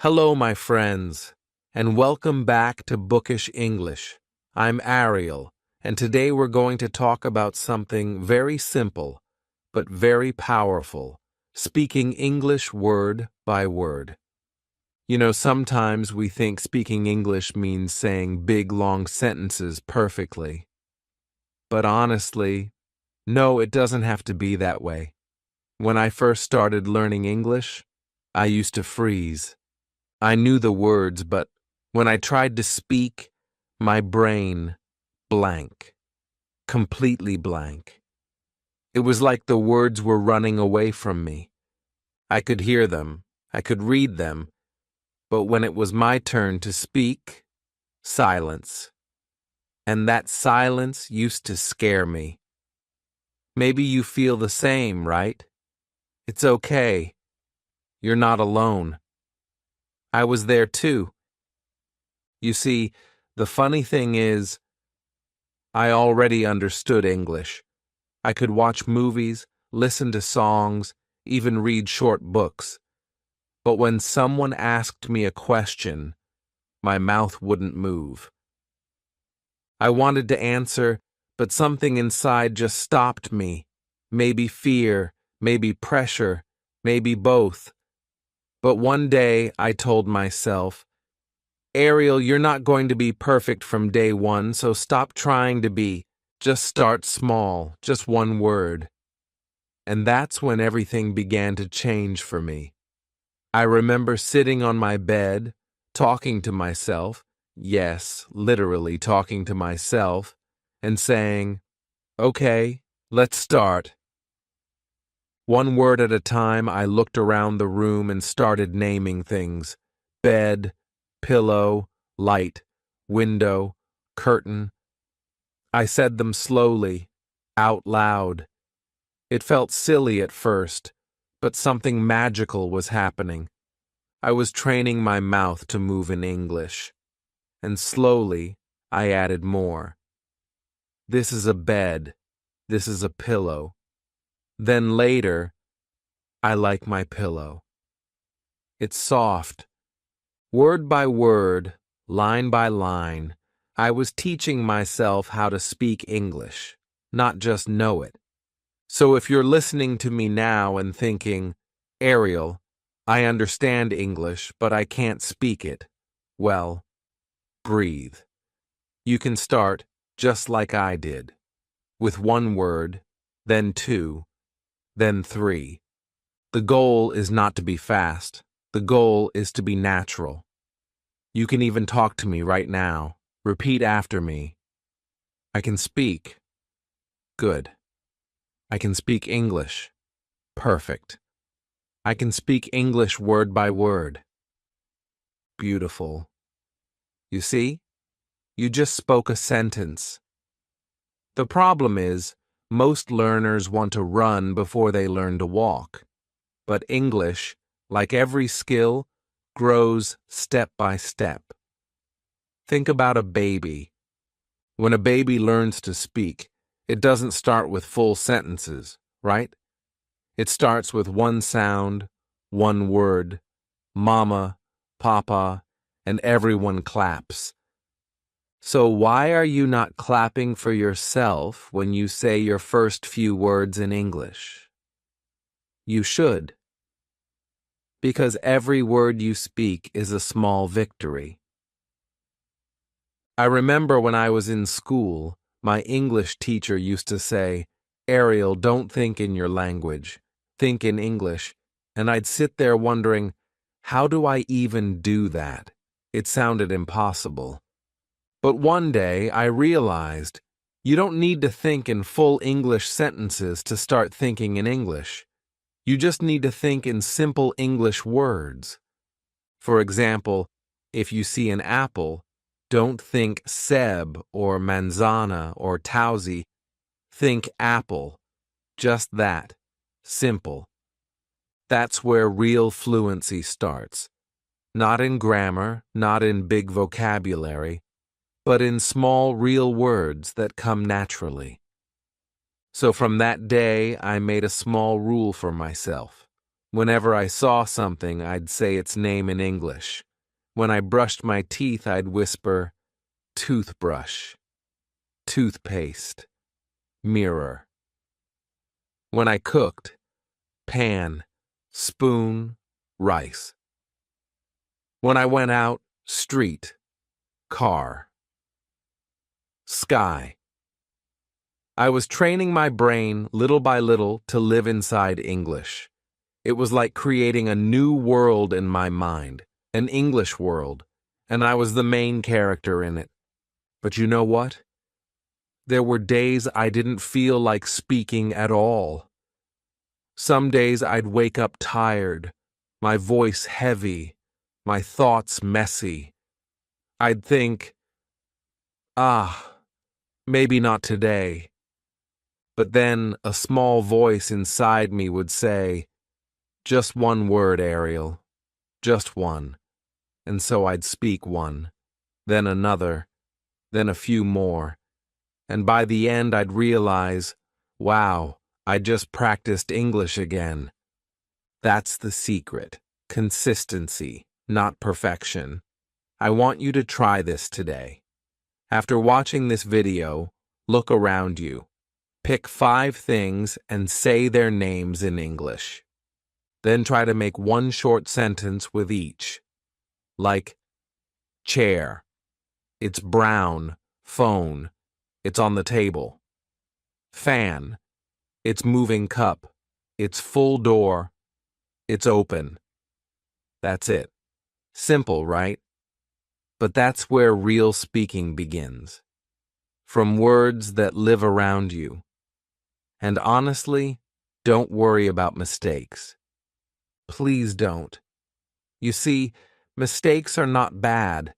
Hello, my friends, and welcome back to Bookish English. I'm Ariel, and today we're going to talk about something very simple, but very powerful, speaking English word by word. You know, sometimes we think speaking English means saying big, long sentences perfectly. But honestly, no, it doesn't have to be that way. When I first started learning English, I used to freeze. I knew the words, but when I tried to speak, my brain blank, completely blank. It was like the words were running away from me. I could hear them, I could read them, but when it was my turn to speak, silence. And that silence used to scare me. Maybe you feel the same, right? It's okay. You're not alone. I was there too. You see, the funny thing is, I already understood English. I could watch movies, listen to songs, even read short books. But when someone asked me a question, my mouth wouldn't move. I wanted to answer, but something inside just stopped me. Maybe fear, maybe pressure, maybe both. But one day I told myself, Ariel, you're not going to be perfect from day one, so stop trying to be. Just start small, just one word. And that's when everything began to change for me. I remember sitting on my bed, talking to myself, yes, literally talking to myself, and saying, okay, let's start. One word at a time, I looked around the room and started naming things. Bed, pillow, light, window, curtain. I said them slowly, out loud. It felt silly at first, but something magical was happening. I was training my mouth to move in English. And slowly, I added more. This is a bed. This is a pillow. Then later, I like my pillow. It's soft. Word by word, line by line, I was teaching myself how to speak English, not just know it. So if you're listening to me now and thinking, Ariel, I understand English, but I can't speak it, well, breathe. You can start just like I did, with one word, then two, then three. The goal is not to be fast. The goal is to be natural. You can even talk to me right now. Repeat after me. I can speak. Good. I can speak English. Perfect. I can speak English word by word. Beautiful. You see? You just spoke a sentence. The problem is, most learners want to run before they learn to walk. But English, like every skill, grows step by step. Think about a baby. When a baby learns to speak, it doesn't start with full sentences, right? It starts with one sound, one word, mama, papa, and everyone claps. So why are you not clapping for yourself when you say your first few words in English? You should. Because every word you speak is a small victory. I remember when I was in school, my English teacher used to say, Ariel, don't think in your language, think in English. And I'd sit there wondering, how do I even do that? It sounded impossible. But one day I realized, you don't need to think in full English sentences to start thinking in English. You just need to think in simple English words. For example, if you see an apple, don't think Seb or manzana or Tausi. Think apple. Just that. Simple. That's where real fluency starts. Not in grammar, not in big vocabulary, but in small real words that come naturally. So from that day, I made a small rule for myself. Whenever I saw something, I'd say its name in English. When I brushed my teeth, I'd whisper, toothbrush, toothpaste, mirror. When I cooked, pan, spoon, rice. When I went out, street, car, sky. I was training my brain little by little to live inside English. It was like creating a new world in my mind, an English world, and I was the main character in it. But you know what? There were days I didn't feel like speaking at all. Some days I'd wake up tired, my voice heavy, my thoughts messy. I'd think, maybe not today. But then a small voice inside me would say, just one word, Ariel, just one. And so I'd speak one, then another, then a few more. And by the end I'd realize, wow, I just practiced English again. That's the secret. Consistency, not perfection. I want you to try this today. After watching this video, look around you. Pick 5 things and say their names in English. Then try to make one short sentence with each. Like, chair. It's brown. Phone. It's on the table. Fan. It's moving cup. It's full door. It's open. That's it. Simple, right? But that's where real speaking begins. From words that live around you. And honestly, don't worry about mistakes. Please don't. You see, mistakes are not bad.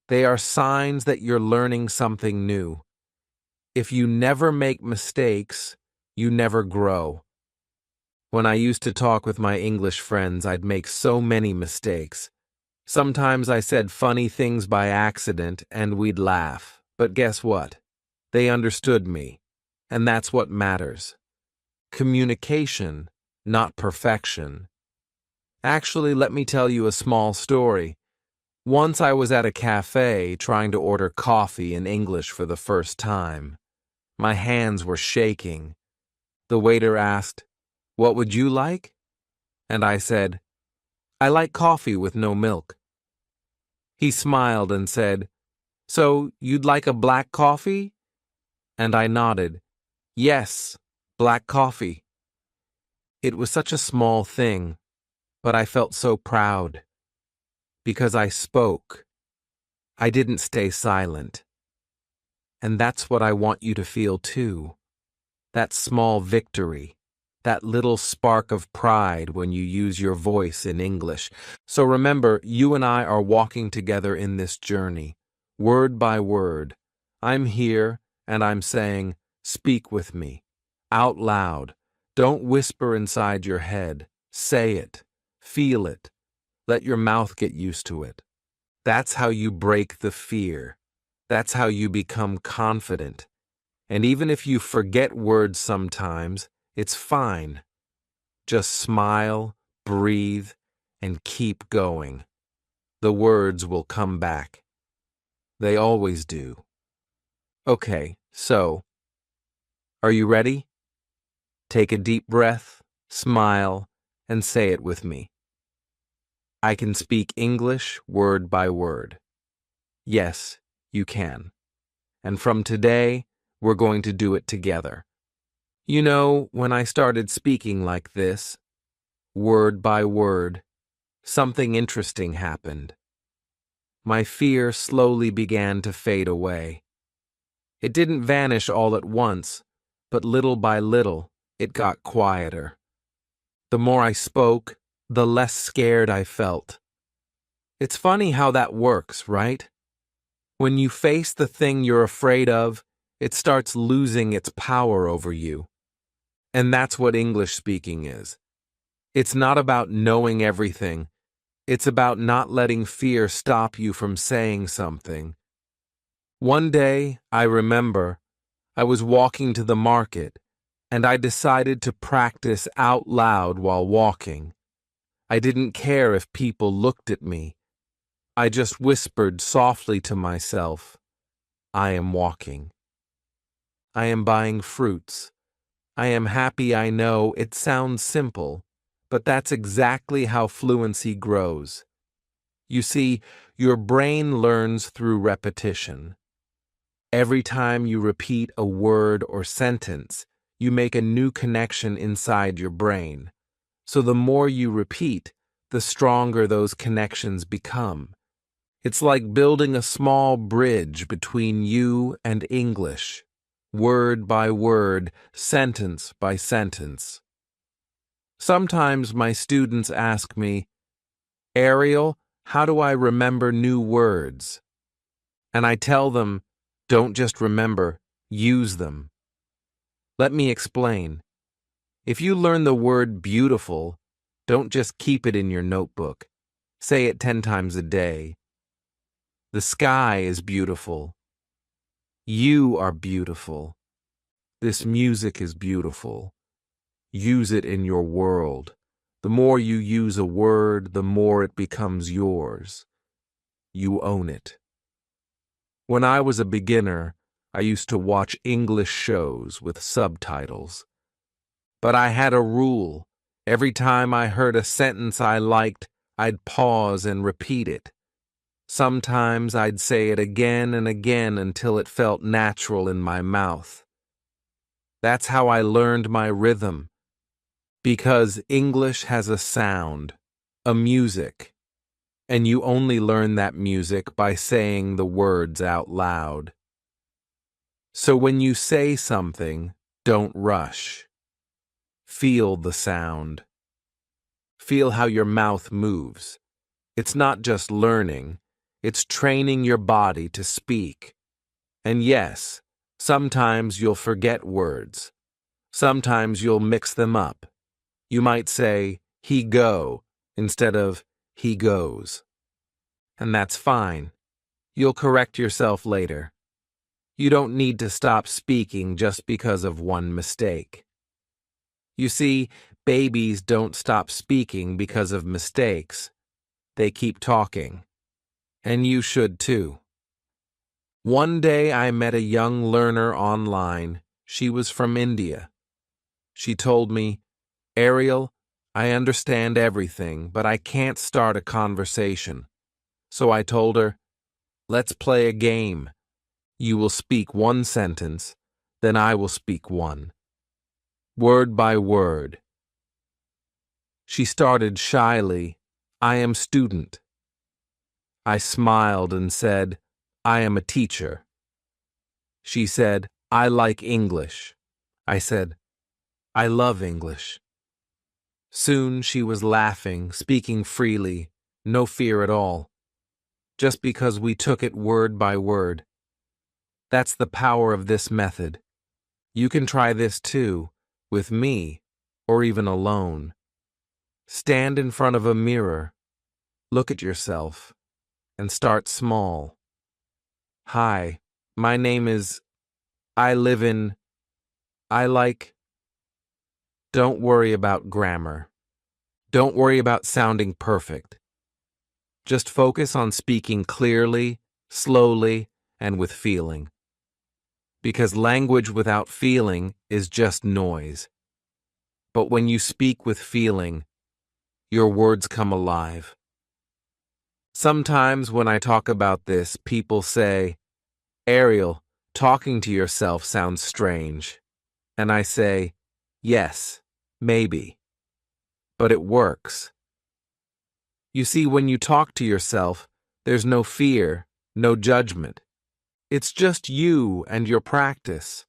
They are signs that you're learning something new. If you never make mistakes, you never grow. When I used to talk with my English friends, I'd make so many mistakes. Sometimes I said funny things by accident and we'd laugh. But guess what? They understood me. And that's what matters. Communication, not perfection. Actually, let me tell you a small story. Once I was at a cafe trying to order coffee in English for the first time. My hands were shaking. The waiter asked, "What would you like?" And I said, "I like coffee with no milk." He smiled and said, "So you'd like a black coffee?" And I nodded, "Yes, black coffee." It was such a small thing, but I felt so proud. Because I spoke. I didn't stay silent. And that's what I want you to feel too. That small victory. That little spark of pride when you use your voice in English. So remember, you and I are walking together in this journey, word by word. I'm here, and I'm saying, speak with me, out loud. Don't whisper inside your head. Say it. Feel it. Let your mouth get used to it. That's how you break the fear. That's how you become confident. And even if you forget words sometimes, it's fine. Just smile, breathe, and keep going. The words will come back. They always do. Okay, so, are you ready? Take a deep breath, smile, and say it with me. I can speak English word by word. Yes, you can. And from today, we're going to do it together. You know, when I started speaking like this, word by word, something interesting happened. My fear slowly began to fade away. It didn't vanish all at once, but little by little, it got quieter. The more I spoke, the less scared I felt. It's funny how that works, right? When you face the thing you're afraid of, it starts losing its power over you. And that's what English speaking is. It's not about knowing everything. It's about not letting fear stop you from saying something. One day, I remember, I was walking to the market, and I decided to practice out loud while walking. I didn't care if people looked at me. I just whispered softly to myself, I am walking. I am buying fruits. I am happy. I know it sounds simple, but that's exactly how fluency grows. You see, your brain learns through repetition. Every time you repeat a word or sentence, you make a new connection inside your brain. So the more you repeat, the stronger those connections become. It's like building a small bridge between you and English, word by word, sentence by sentence. Sometimes my students ask me, Ariel, how do I remember new words? And I tell them, don't just remember, use them. Let me explain. If you learn the word beautiful, don't just keep it in your notebook. Say it 10 times a day. The sky is beautiful. You are beautiful. This music is beautiful. Use it in your world. The more you use a word, the more it becomes yours. You own it. When I was a beginner, I used to watch English shows with subtitles. But I had a rule. Every time I heard a sentence I liked, I'd pause and repeat it. Sometimes I'd say it again and again until it felt natural in my mouth. That's how I learned my rhythm. Because English has a sound, a music, and you only learn that music by saying the words out loud. So when you say something, don't rush. Feel the sound. Feel how your mouth moves. It's not just learning, it's training your body to speak. And yes, sometimes you'll forget words. Sometimes you'll mix them up. You might say, he go, instead of he goes. And that's fine. You'll correct yourself later. You don't need to stop speaking just because of one mistake. You see, babies don't stop speaking because of mistakes. They keep talking. And you should too. One day I met a young learner online. She was from India. She told me, Ariel, I understand everything, but I can't start a conversation. So I told her, let's play a game. You will speak one sentence, then I will speak one. Word by word. She started shyly, I am student. I smiled and said, I am a teacher. She said, I like English. I said, I love English. Soon she was laughing, speaking freely, no fear at all, just because we took it word by word. That's the power of this method. You can try this too, with me, or even alone. Stand in front of a mirror, look at yourself, and start small. Hi, my name is, I live in, I like. Don't worry about grammar. Don't worry about sounding perfect. Just focus on speaking clearly, slowly, and with feeling. Because language without feeling is just noise. But when you speak with feeling, your words come alive. Sometimes when I talk about this, people say, Ariel, talking to yourself sounds strange. And I say, yes, maybe. But it works. You see, when you talk to yourself, there's no fear, no judgment. It's just you and your practice.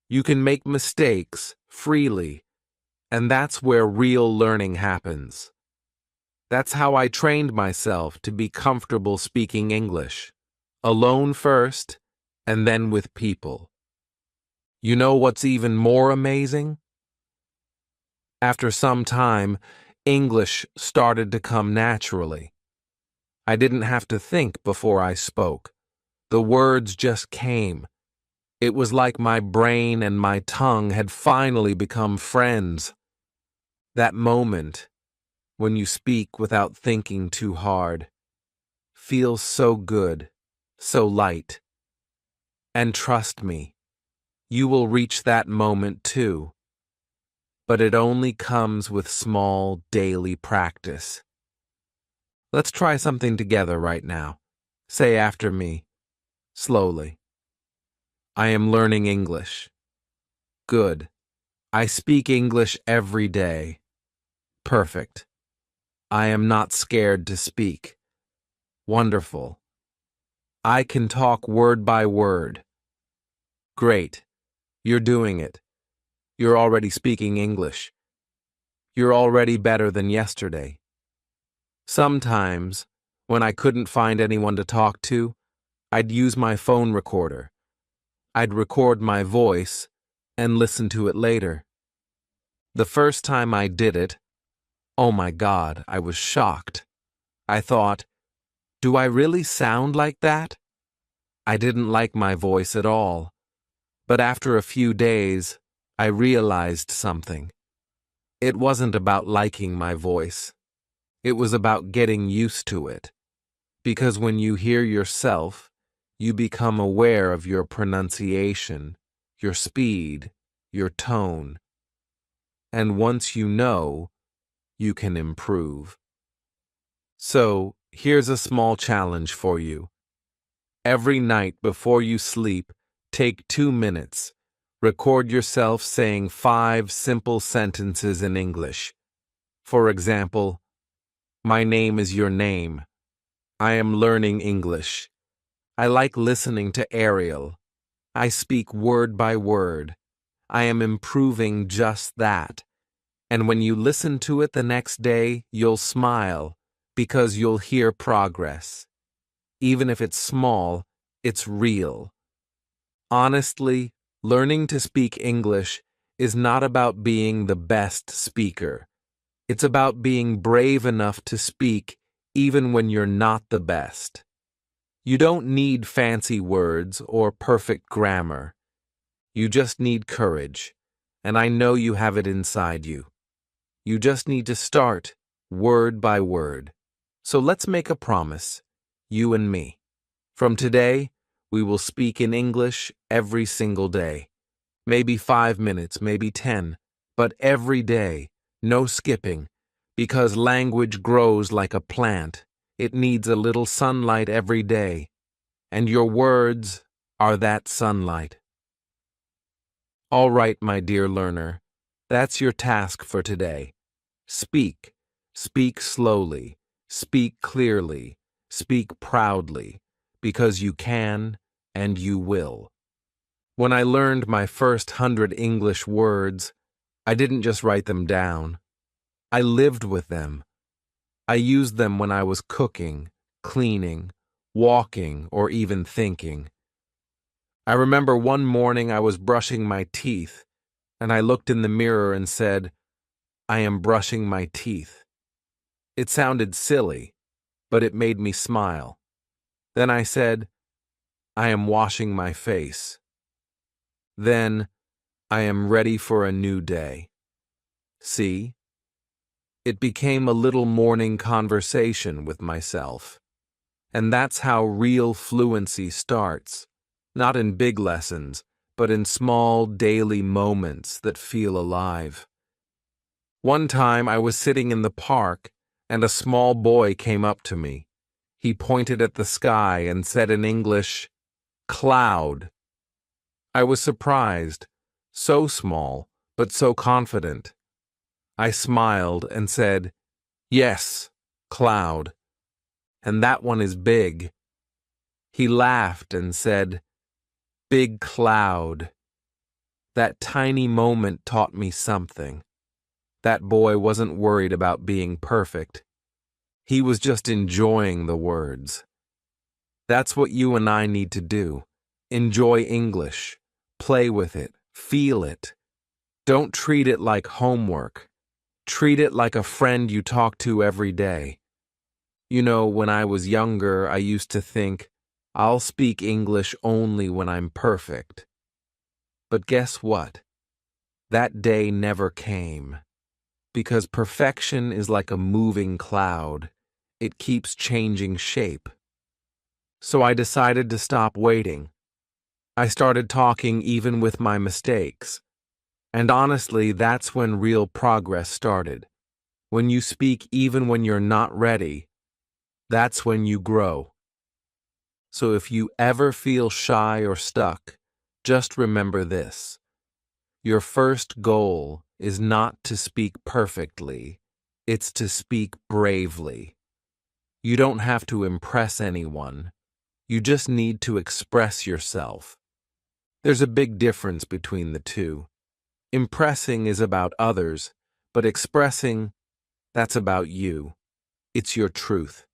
You can make mistakes freely, and that's where real learning happens. That's how I trained myself to be comfortable speaking English. Alone first, and then with people. You know what's even more amazing? After some time, English started to come naturally. I didn't have to think before I spoke. The words just came. It was like my brain and my tongue had finally become friends. That moment, when you speak without thinking too hard. Feels so good, so light. And trust me, you will reach that moment too. But it only comes with small daily practice. Let's try something together right now. Say after me, slowly. I am learning English. Good. I speak English every day. Perfect. I am not scared to speak. Wonderful. I can talk word by word. Great. You're doing it. You're already speaking English. You're already better than yesterday. Sometimes, when I couldn't find anyone to talk to, I'd use my phone recorder. I'd record my voice and listen to it later. The first time I did it, oh my God, I was shocked. I thought, do I really sound like that? I didn't like my voice at all. But after a few days, I realized something. It wasn't about liking my voice. It was about getting used to it. Because when you hear yourself, you become aware of your pronunciation, your speed, your tone. And once you know, you can improve. So, here's a small challenge for you. Every night before you sleep, take 2 minutes. Record yourself saying 5 simple sentences in English. For example, my name is your name. I am learning English. I like listening to Ariel. I speak word by word. I am improving just that. And when you listen to it the next day, you'll smile because you'll hear progress. Even if it's small, it's real. Honestly, learning to speak English is not about being the best speaker. It's about being brave enough to speak even when you're not the best. You don't need fancy words or perfect grammar. You just need courage, and I know you have it inside you. You just need to start word by word. So let's make a promise, you and me. From today, we will speak in English every single day. Maybe 5 minutes, maybe 10, but every day, no skipping, because language grows like a plant. It needs a little sunlight every day, and your words are that sunlight. All right, my dear learner, that's your task for today. Speak. Speak slowly. Speak clearly. Speak proudly, because you can and you will. When I learned my first 100 English words, I didn't just write them down. I lived with them. I used them when I was cooking, cleaning, walking, or even thinking. I remember one morning I was brushing my teeth, and I looked in the mirror and said, I am brushing my teeth. It sounded silly, but it made me smile. Then I said, I am washing my face. Then, I am ready for a new day. See? It became a little morning conversation with myself. And that's how real fluency starts. Not in big lessons, but in small daily moments that feel alive. One time I was sitting in the park, and a small boy came up to me. He pointed at the sky and said in English, "Cloud." I was surprised, so small, but so confident. I smiled and said, "Yes, cloud. And that one is big." He laughed and said, "Big cloud." That tiny moment taught me something. That boy wasn't worried about being perfect. He was just enjoying the words. That's what you and I need to do. Enjoy English. Play with it. Feel it. Don't treat it like homework. Treat it like a friend you talk to every day. You know, when I was younger, I used to think, I'll speak English only when I'm perfect. But guess what? That day never came. because perfection is like a moving cloud. It keeps changing shape. So I decided to stop waiting. I started talking even with my mistakes. And honestly, that's when real progress started. When you speak even when you're not ready, that's when you grow. So if you ever feel shy or stuck, just remember this. Your first goal is not to speak perfectly, it's to speak bravely. You don't have to impress anyone. You just need to express yourself. There's a big difference between the two. Impressing is about others, but expressing, that's about you. It's your truth.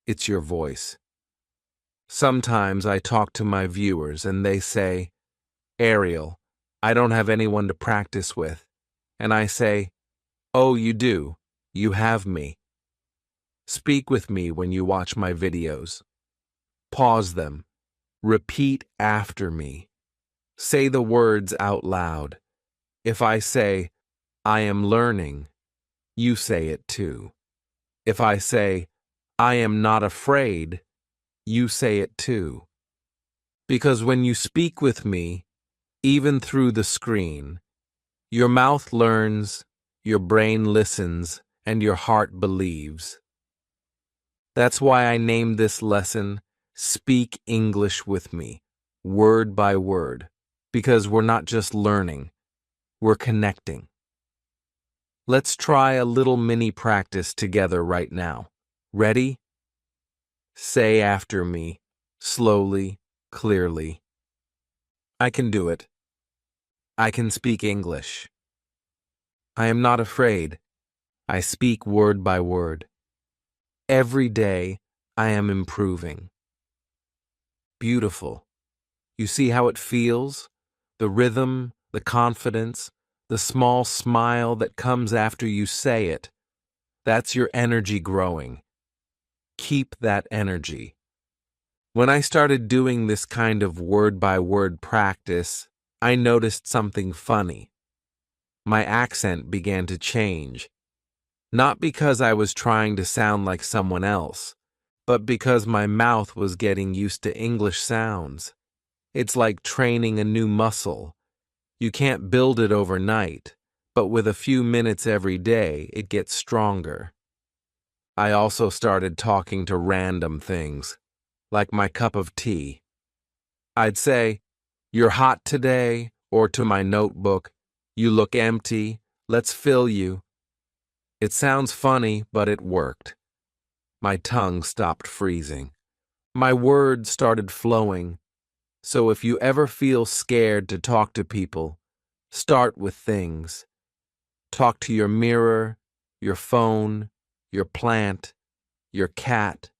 It's your voice. Sometimes I talk to my viewers and they say, Ariel, I don't have anyone to practice with. And I say, oh, you do. You have me. Speak with me when you watch my videos. Pause them. Repeat after me. Say the words out loud. If I say, I am learning, you say it too. If I say, I am not afraid, you say it too. Because when you speak with me, even through the screen, your mouth learns, your brain listens, and your heart believes. That's why I named this lesson, Speak English with Me, word by word, because we're not just learning, we're connecting. Let's try a little mini practice together right now. Ready? Say after me, slowly, clearly. I can do it. I can speak English. I am not afraid. I speak word by word. Every day, I am improving. Beautiful. You see how it feels? The rhythm, the confidence, the small smile that comes after you say it. That's your energy growing. Keep that energy. When I started doing this kind of word-by-word practice, I noticed something funny. My accent began to change. Not because I was trying to sound like someone else, but because my mouth was getting used to English sounds. It's like training a new muscle. You can't build it overnight, but with a few minutes every day, it gets stronger. I also started talking to random things, like my cup of tea. I'd say, "You're hot today," or to my notebook, "You look empty, let's fill you." It sounds funny, but it worked. My tongue stopped freezing. My words started flowing. So if you ever feel scared to talk to people, start with things. Talk to your mirror, your phone, your plant, your cat.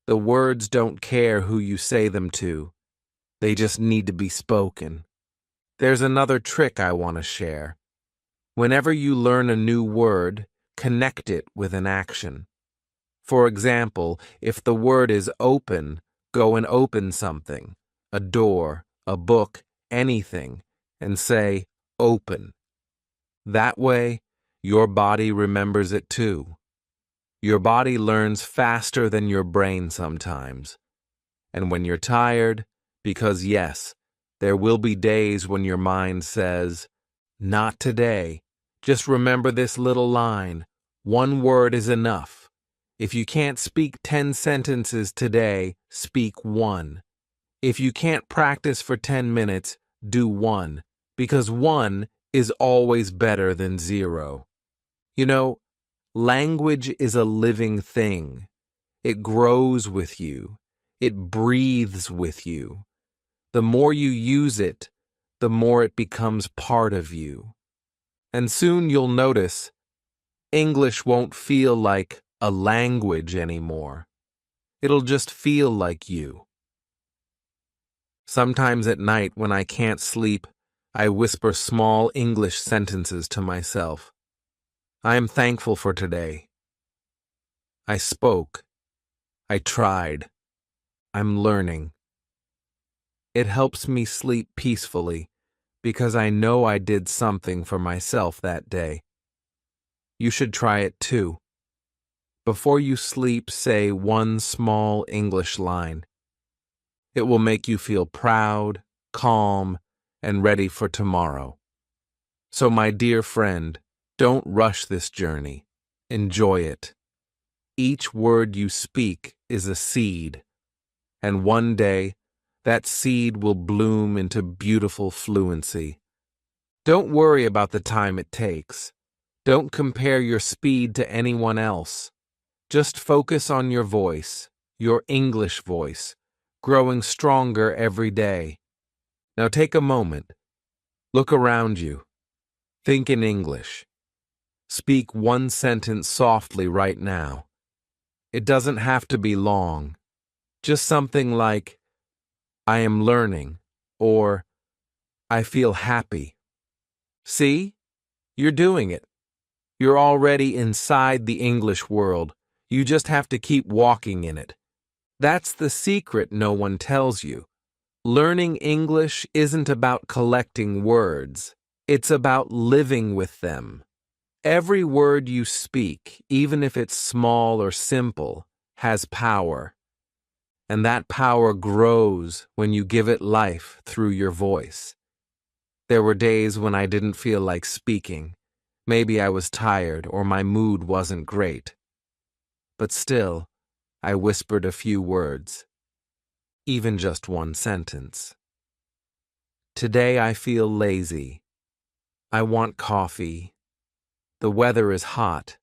The words don't care who you say them to. They just need to be spoken. There's another trick I want to share. Whenever you learn a new word, connect it with an action. For example, if the word is open, go and open something, a door, a book, anything, and say, open. That way, your body remembers it too. Your body learns faster than your brain sometimes. And when you're tired, because yes, there will be days when your mind says, not today. Just remember this little line. One word is enough. If you can't speak 10 sentences today, speak one. If you can't practice for 10 minutes, do one, because one is always better than zero. You know, language is a living thing. It grows with you. It breathes with you. The more you use it, the more it becomes part of you. And soon you'll notice English won't feel like a language anymore. It'll just feel like you. Sometimes at night when I can't sleep, I whisper small English sentences to myself. I am thankful for today. I spoke. I tried. I'm learning. It helps me sleep peacefully because I know I did something for myself that day. You should try it too. Before you sleep, say one small English line. It will make you feel proud, calm, and ready for tomorrow. So, my dear friend, don't rush this journey. Enjoy it. Each word you speak is a seed, and one day, that seed will bloom into beautiful fluency. Don't worry about the time it takes. Don't compare your speed to anyone else. Just focus on your voice, your English voice, growing stronger every day. Now take a moment. Look around you. Think in English. Speak one sentence softly right now. It doesn't have to be long. Just something like, I am learning, or I feel happy. See? You're doing it. You're already inside the English world. You just have to keep walking in it. That's the secret no one tells you. Learning English isn't about collecting words. It's about living with them. Every word you speak, even if it's small or simple, has power. And that power grows when you give it life through your voice. There were days when I didn't feel like speaking. Maybe I was tired or my mood wasn't great. But still, I whispered a few words, even just one sentence. Today I feel lazy. I want coffee. The weather is hot.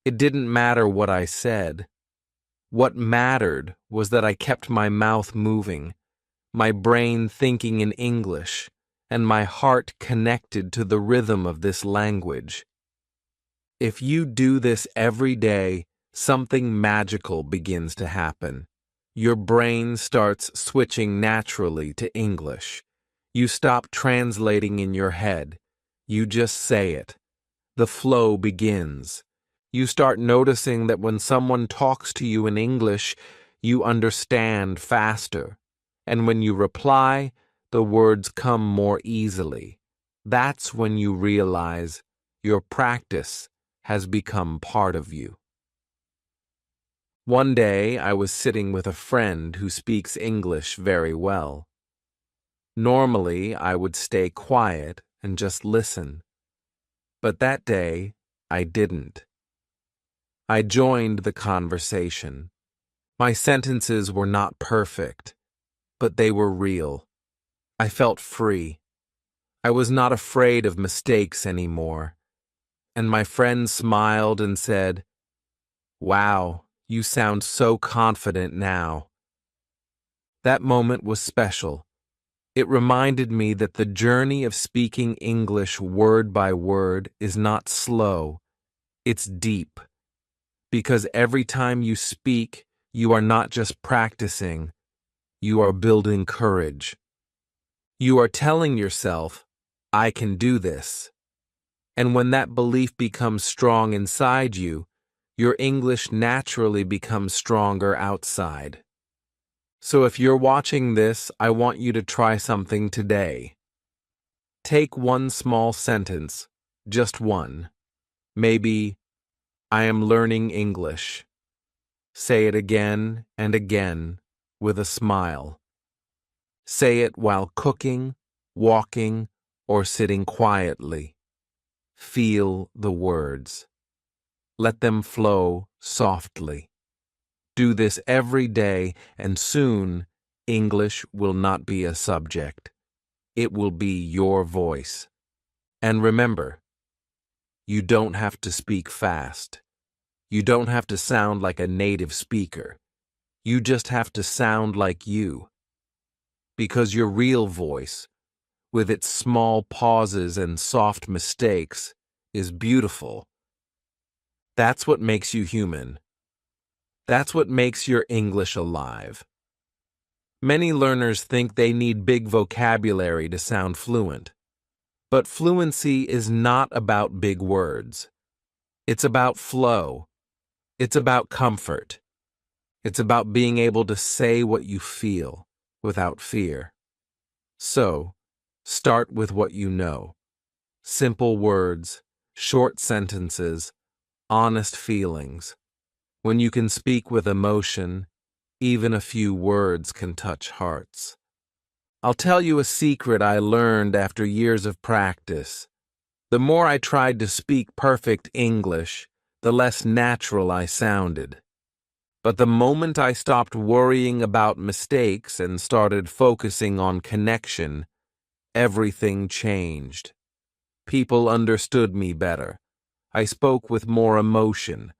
It didn't matter what I said. What mattered was that I kept my mouth moving, my brain thinking in English, and my heart connected to the rhythm of this language. If you do this every day, something magical begins to happen. Your brain starts switching naturally to English. You stop translating in your head. You just say it. The flow begins. You start noticing that when someone talks to you in English, you understand faster. And when you reply, the words come more easily. That's when you realize your practice has become part of you. One day, I was sitting with a friend who speaks English very well. Normally, I would stay quiet and just listen. But that day, I didn't. I joined the conversation. My sentences were not perfect, but they were real. I felt free. I was not afraid of mistakes anymore. And my friend smiled and said, "Wow, you sound so confident now." That moment was special. It reminded me that the journey of speaking English word by word is not slow, it's deep. Because every time you speak, you are not just practicing, you are building courage. You are telling yourself, I can do this. And when that belief becomes strong inside you, your English naturally becomes stronger outside. So if you're watching this, I want you to try something today. Take one small sentence, just one. Maybe, I am learning English. Say it again and again with a smile. Say it while cooking, walking, or sitting quietly. Feel the words. Let them flow softly. Do this every day, and soon English will not be a subject. It will be your voice. And remember, you don't have to speak fast. You don't have to sound like a native speaker. You just have to sound like you. Because your real voice, with its small pauses and soft mistakes, is beautiful. That's what makes you human. That's what makes your English alive. Many learners think they need big vocabulary to sound fluent. But fluency is not about big words. It's about flow. It's about comfort. It's about being able to say what you feel without fear. So, start with what you know. Simple words, short sentences, honest feelings. When you can speak with emotion, even a few words can touch hearts. I'll tell you a secret I learned after years of practice. The more I tried to speak perfect English, the less natural I sounded. But the moment I stopped worrying about mistakes and started focusing on connection, everything changed. People understood me better. I spoke with more emotion,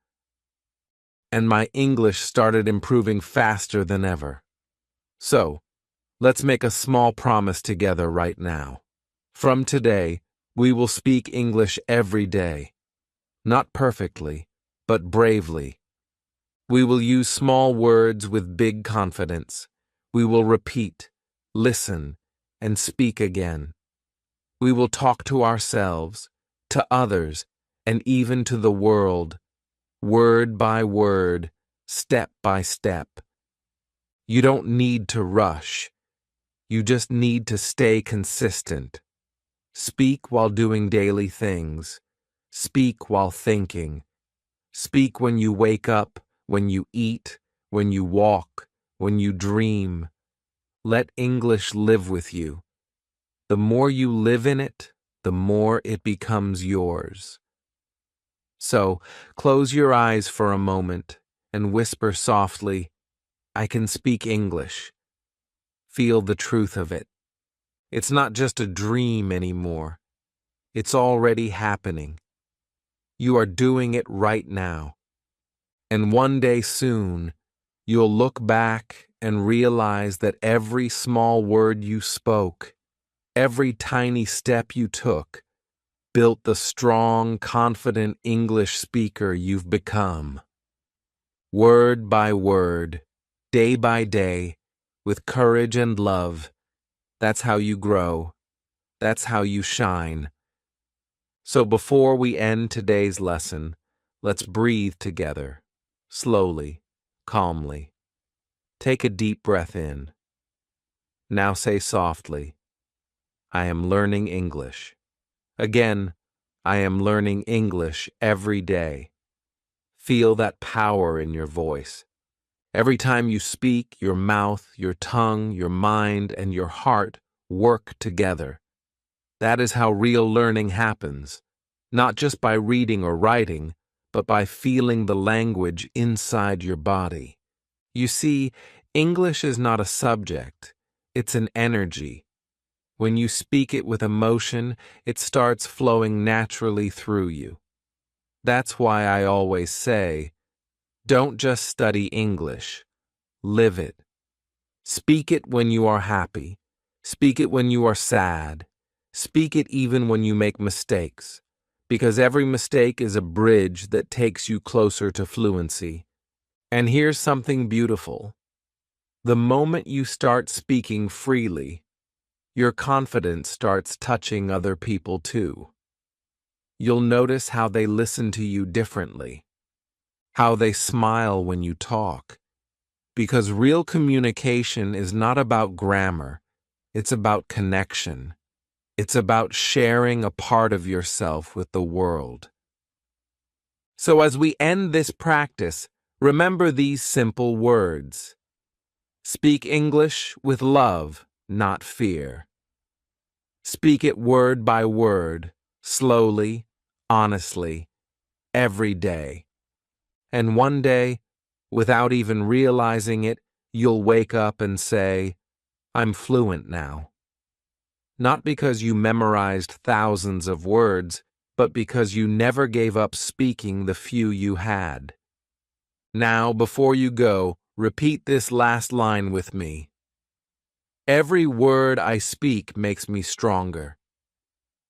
and my English started improving faster than ever. So, let's make a small promise together right now. From today, we will speak English every day. Not perfectly, but bravely. We will use small words with big confidence. We will repeat, listen, and speak again. We will talk to ourselves, to others, and even to the world, word by word, step by step. You don't need to rush. You just need to stay consistent. Speak while doing daily things. Speak while thinking. Speak when you wake up, when you eat, when you walk, when you dream. Let English live with you. The more you live in it, the more it becomes yours. So, close your eyes for a moment and whisper softly, I can speak English. Feel the truth of it. It's not just a dream anymore. It's already happening. You are doing it right now. And one day soon, you'll look back and realize that every small word you spoke, every tiny step you took, built the strong, confident English speaker you've become. Word by word, day by day, with courage and love, that's how you grow. That's how you shine. So before we end today's lesson, let's breathe together, slowly, calmly. Take a deep breath in. Now say softly, I am learning English. Again, I am learning English every day. Feel that power in your voice. Every time you speak, your mouth, your tongue, your mind, and your heart work together. That is how real learning happens, not just by reading or writing, but by feeling the language inside your body. You see, English is not a subject, it's an energy. When you speak it with emotion, it starts flowing naturally through you. That's why I always say, don't just study English, live it. Speak it when you are happy. Speak it when you are sad. Speak it even when you make mistakes, because every mistake is a bridge that takes you closer to fluency. And here's something beautiful. The moment you start speaking freely, your confidence starts touching other people too. You'll notice how they listen to you differently, how they smile when you talk. Because real communication is not about grammar, it's about connection. It's about sharing a part of yourself with the world. So as we end this practice, remember these simple words. Speak English with love, not fear. Speak it word by word, slowly, honestly, every day. And one day, without even realizing it, you'll wake up and say, I'm fluent now. Not because you memorized thousands of words, but because you never gave up speaking the few you had. Now, before you go, repeat this last line with me. Every word I speak makes me stronger.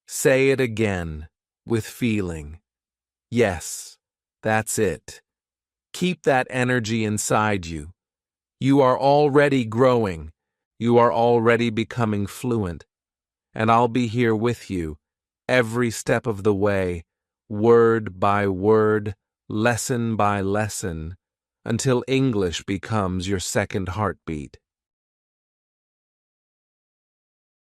Say it again, with feeling. Yes, that's it. Keep that energy inside you. You are already growing. You are already becoming fluent. And I'll be here with you, every step of the way, word by word, lesson by lesson, until English becomes your second heartbeat.